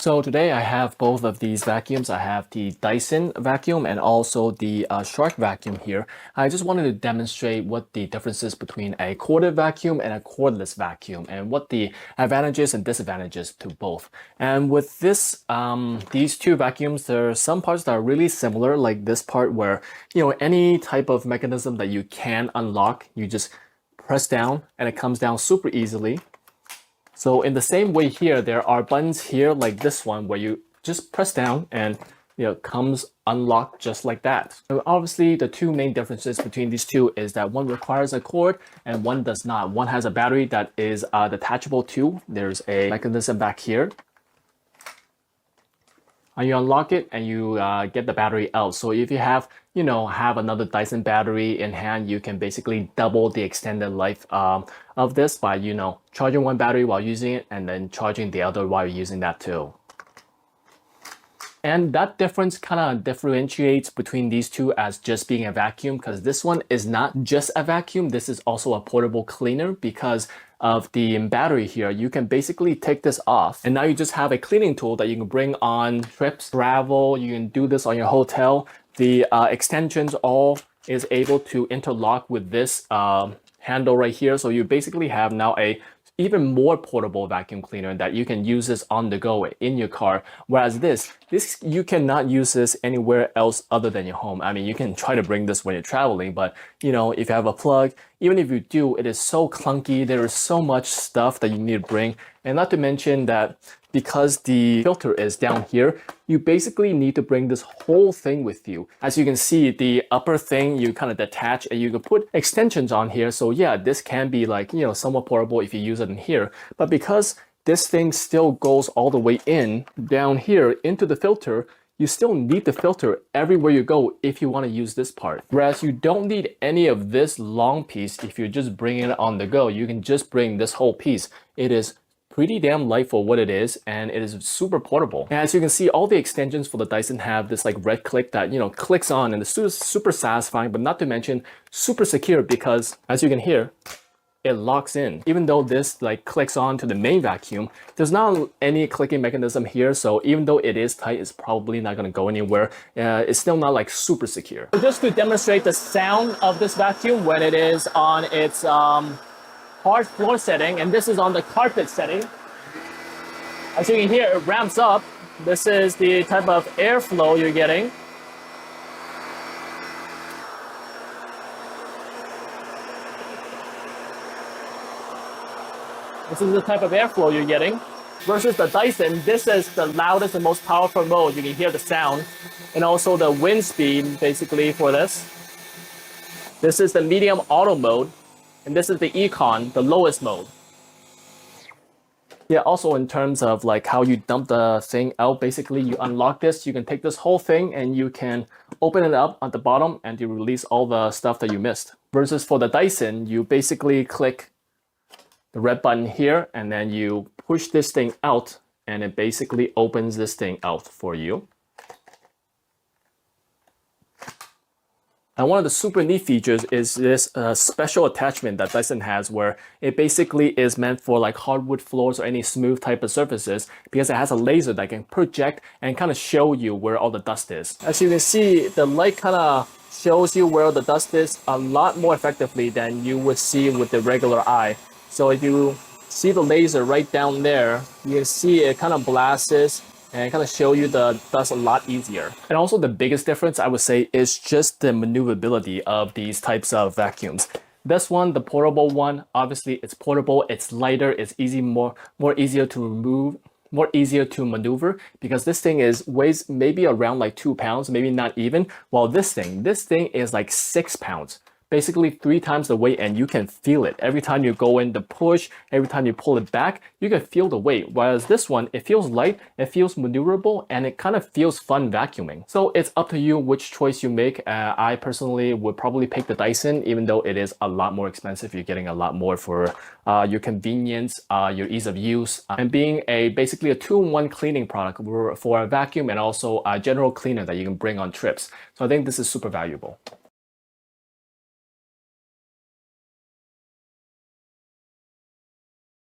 So today I have both of these vacuums. I have the Dyson vacuum and also the Shark vacuum here. I just wanted to demonstrate what the difference is between a corded vacuum and a cordless vacuum and what the advantages and disadvantages to both. And with this, these two vacuums, there are some parts that are really similar, like this part where, any type of mechanism that you can unlock, you just press down and it comes down super easily. So in the same way here, there are buttons here like this one where you just press down and comes unlocked just like that. So obviously, the two main differences between these two is that one requires a cord and one does not. One has a battery that is detachable too. There's a mechanism back here. And you unlock it and you get the battery out. So if you have another Dyson battery in hand, you can basically double the extended life of this by, charging one battery while using it and then charging the other while you're using that too. And that difference kind of differentiates between these two as just being a vacuum, because this one is not just a vacuum. This is also a portable cleaner because of the battery here. You can basically take this off and now you just have a cleaning tool that you can bring on trips, travel. You can do this on your hotel. The extensions all is able to interlock with this handle right here. So you basically have now a even more portable vacuum cleaner that you can use this on the go in your car. Whereas this you cannot use this anywhere else other than your home. I mean, you can try to bring this when you're traveling, but if you have a plug, even if you do, it is so clunky. There is so much stuff that you need to bring. And not to mention that because the filter is down here, you basically need to bring this whole thing with you. As you can see, the upper thing you kind of detach and you can put extensions on here. So yeah, this can be like, somewhat portable if you use it in here. But because this thing still goes all the way in down here into the filter, you still need the filter everywhere you go if you want to use this part. Whereas you don't need any of this long piece if you're just bringing it on the go. You can just bring this whole piece. It is pretty damn light for what it is, and it is super portable. And as you can see, all the extensions for the Dyson have this like red click that clicks on, and it's super satisfying, but not to mention super secure, because as you can hear, it locks in. Even though this like clicks on to the main vacuum, there's not any clicking mechanism here, so even though it is tight, it's probably not going to go anywhere. It's still not like super secure. So just to demonstrate the sound of this vacuum when it is on its hard floor setting, and this is on the carpet setting. As you can hear, it ramps up. This is the type of airflow you're getting. This is the type of airflow you're getting. Versus the Dyson, this is the loudest and most powerful mode. You can hear the sound. And also the wind speed, basically, for this. This is the medium auto mode. And this is the Econ, the lowest mode. Yeah, also in terms of like how you dump the thing out, basically you unlock this, you can take this whole thing and you can open it up at the bottom and you release all the stuff that you missed. Versus for the Dyson, you basically click the red button here and then you push this thing out and it basically opens this thing out for you. And one of the super neat features is this special attachment that Dyson has, where it basically is meant for like hardwood floors or any smooth type of surfaces, because it has a laser that can project and kind of show you where all the dust is. As you can see, the light kind of shows you where the dust is a lot more effectively than you would see with the regular eye. So if you see the laser right down there, you can see it kind of blasts and kind of show you the dust a lot easier. And also the biggest difference, I would say, is just the maneuverability of these types of vacuums. This one, the portable one, obviously it's portable, it's lighter, it's more easier to remove, more easier to maneuver, because this thing weighs maybe around like 2 pounds, maybe not even. While this thing is like 6 pounds. Basically 3 times the weight, and you can feel it. Every time you go in the push, every time you pull it back, you can feel the weight. Whereas this one, it feels light, it feels maneuverable, and it kind of feels fun vacuuming. So it's up to you which choice you make. I personally would probably pick the Dyson, even though it is a lot more expensive. You're getting a lot more for your convenience, your ease of use, and being basically a 2-in-1 cleaning product for a vacuum and also a general cleaner that you can bring on trips. So I think this is super valuable.